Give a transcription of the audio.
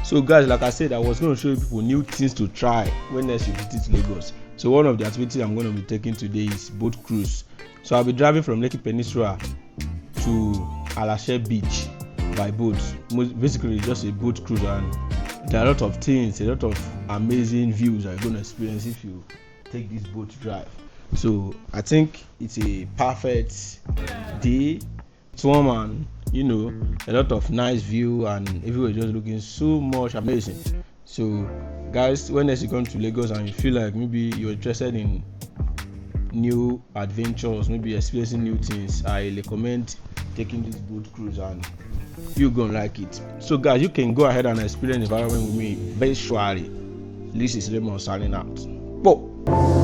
So guys, like I said, I was going to show you people new things to try when next you visit Lagos. So one of the activities I'm going to be taking today is boat cruise. So I'll be driving from Lekki Peninsula to Alashe Beach by boat. Basically just a boat cruise, and there are a lot of things, a lot of amazing views that you're going to experience if you take this boat drive. So I think it's a perfect day. It's warm and a lot of nice view, and everywhere just looking so much amazing. So guys, when next you come to Lagos and you feel like maybe you're interested in new adventures, maybe experiencing new things, I recommend taking this boat cruise, and you're gonna like it. So guys, you can go ahead and experience the environment with me virtually. This is Raymond signing out. Whoa.